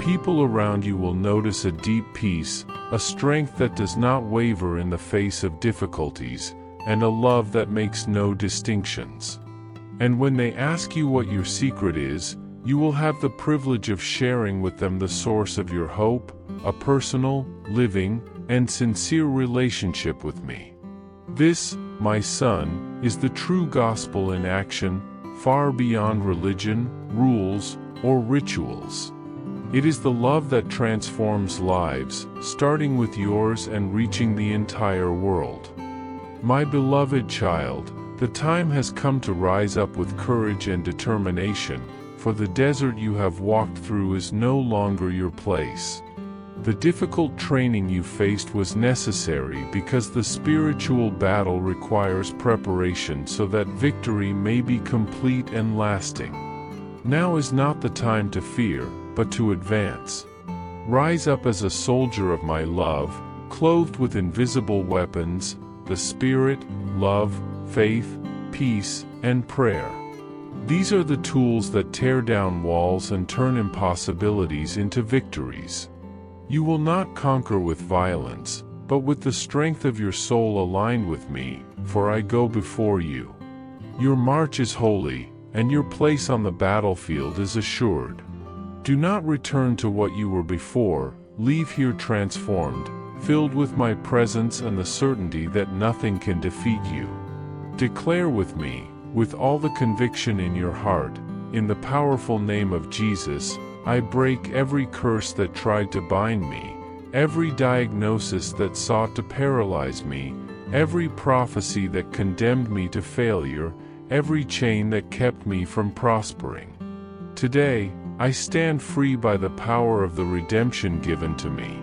People around you will notice a deep peace, a strength that does not waver in the face of difficulties, and a love that makes no distinctions. And when they ask you what your secret is, you will have the privilege of sharing with them the source of your hope, a personal, living, and sincere relationship with me. This, my son, is the true gospel in action, far beyond religion, rules, or rituals. It is the love that transforms lives, starting with yours and reaching the entire world. My beloved child, the time has come to rise up with courage and determination, for the desert you have walked through is no longer your place. The difficult training you faced was necessary because the spiritual battle requires preparation so that victory may be complete and lasting. Now is not the time to fear, but to advance. Rise up as a soldier of my love, clothed with invisible weapons, the Spirit, love, faith, peace, and prayer. These are the tools that tear down walls and turn impossibilities into victories. You will not conquer with violence, but with the strength of your soul aligned with me, for I go before you. Your march is holy, and your place on the battlefield is assured. Do not return to what you were before, leave here transformed, filled with my presence and the certainty that nothing can defeat you. Declare with me, with all the conviction in your heart, in the powerful name of Jesus, I break every curse that tried to bind me, every diagnosis that sought to paralyze me, every prophecy that condemned me to failure, every chain that kept me from prospering. Today, I stand free by the power of the redemption given to me.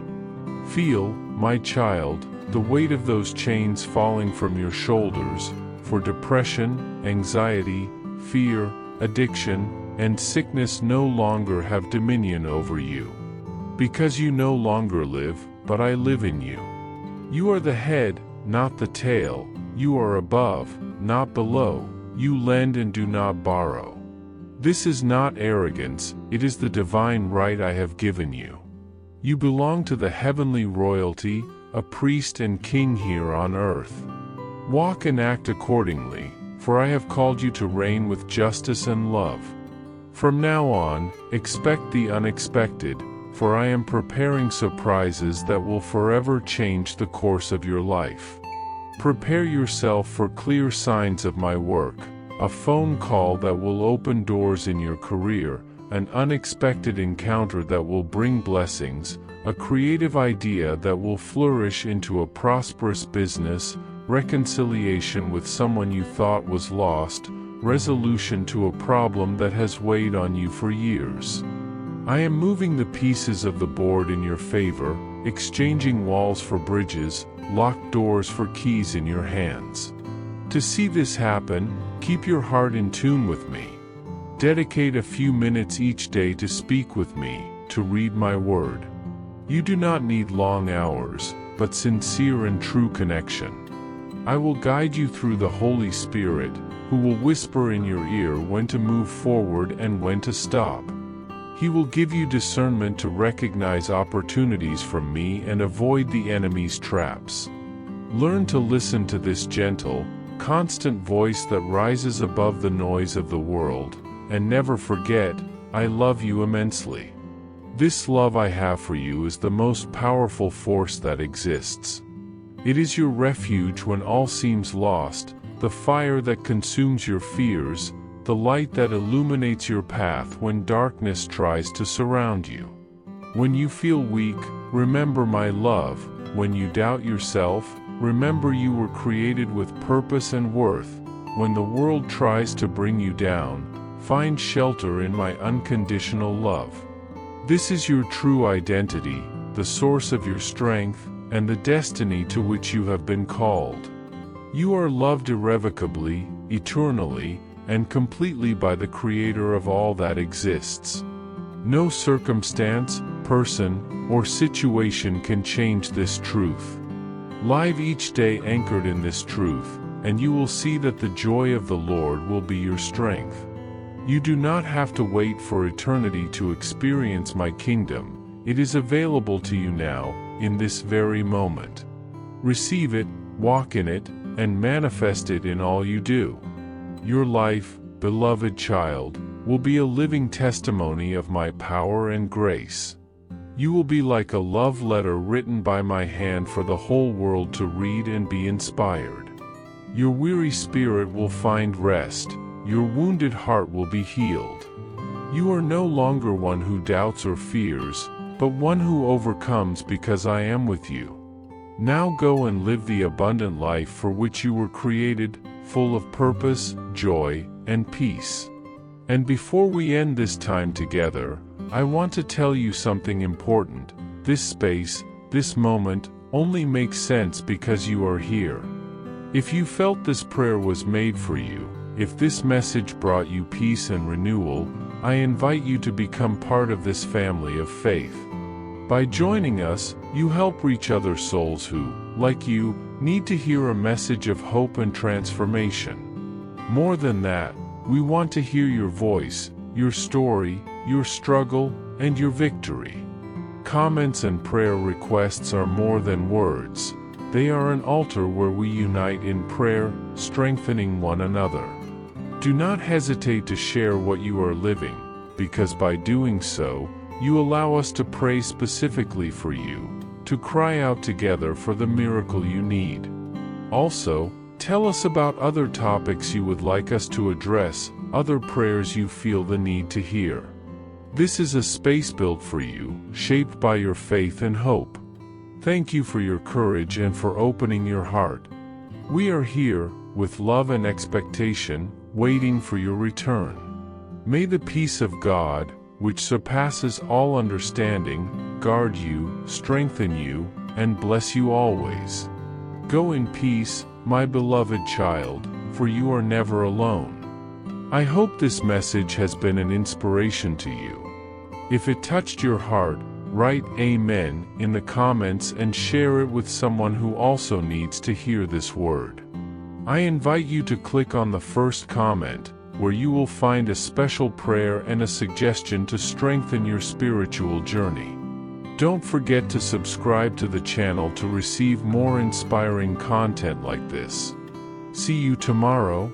Feel, my child, the weight of those chains falling from your shoulders, for depression, anxiety, fear, addiction, and sickness no longer have dominion over you. Because you no longer live, but I live in you. You are the head, not the tail. You are above, not below. You lend and do not borrow. This is not arrogance, it is the divine right I have given you. You belong to the heavenly royalty, a priest and king here on earth. Walk and act accordingly, for I have called you to reign with justice and love. From now on, expect the unexpected, for I am preparing surprises that will forever change the course of your life. Prepare yourself for clear signs of my work, a phone call that will open doors in your career, an unexpected encounter that will bring blessings, a creative idea that will flourish into a prosperous business, reconciliation with someone you thought was lost, resolution to a problem that has weighed on you for years. I am moving the pieces of the board in your favor, exchanging walls for bridges, locked doors for keys in your hands. To see this happen, keep your heart in tune with me. Dedicate a few minutes each day to speak with me, to read my word. You do not need long hours, but sincere and true connection. I will guide you through the Holy Spirit, who will whisper in your ear when to move forward and when to stop. He will give you discernment to recognize opportunities from me and avoid the enemy's traps. Learn to listen to this gentle, constant voice that rises above the noise of the world, and never forget, I love you immensely. This love I have for you is the most powerful force that exists. It is your refuge when all seems lost, the fire that consumes your fears, the light that illuminates your path when darkness tries to surround you. When you feel weak, remember my love. When you doubt yourself, remember you were created with purpose and worth. When the world tries to bring you down, find shelter in my unconditional love. This is your true identity, the source of your strength, and the destiny to which you have been called. You are loved irrevocably, eternally, and completely by the Creator of all that exists. No circumstance, person, or situation can change this truth. Live each day anchored in this truth, and you will see that the joy of the Lord will be your strength. You do not have to wait for eternity to experience my kingdom. It is available to you now, in this very moment. Receive it, walk in it, and manifest it in all you do. Your life, beloved child, will be a living testimony of my power and grace. You will be like a love letter written by my hand for the whole world to read and be inspired. Your weary spirit will find rest, your wounded heart will be healed. You are no longer one who doubts or fears, but one who overcomes because I am with you. Now go and live the abundant life for which you were created, full of purpose, joy, and peace. And before we end this time together, I want to tell you something important. This space, this moment, only makes sense because you are here. If you felt this prayer was made for you, if this message brought you peace and renewal, I invite you to become part of this family of faith. By joining us, you help reach other souls who, like you, need to hear a message of hope and transformation. More than that, we want to hear your voice, your story, your struggle, and your victory. Comments and prayer requests are more than words. They are an altar where we unite in prayer, strengthening one another. Do not hesitate to share what you are living, because by doing so, you allow us to pray specifically for you, to cry out together for the miracle you need. Also, tell us about other topics you would like us to address, other prayers you feel the need to hear. This is a space built for you, shaped by your faith and hope. Thank you for your courage and for opening your heart. We are here, with love and expectation, waiting for your return. May the peace of God, which surpasses all understanding, guard you, strengthen you, and bless you always. Go in peace, my beloved child, for you are never alone. I hope this message has been an inspiration to you. If it touched your heart, write Amen in the comments and share it with someone who also needs to hear this word. I invite you to click on the first comment, where you will find a special prayer and a suggestion to strengthen your spiritual journey. Don't forget to subscribe to the channel to receive more inspiring content like this. See you tomorrow.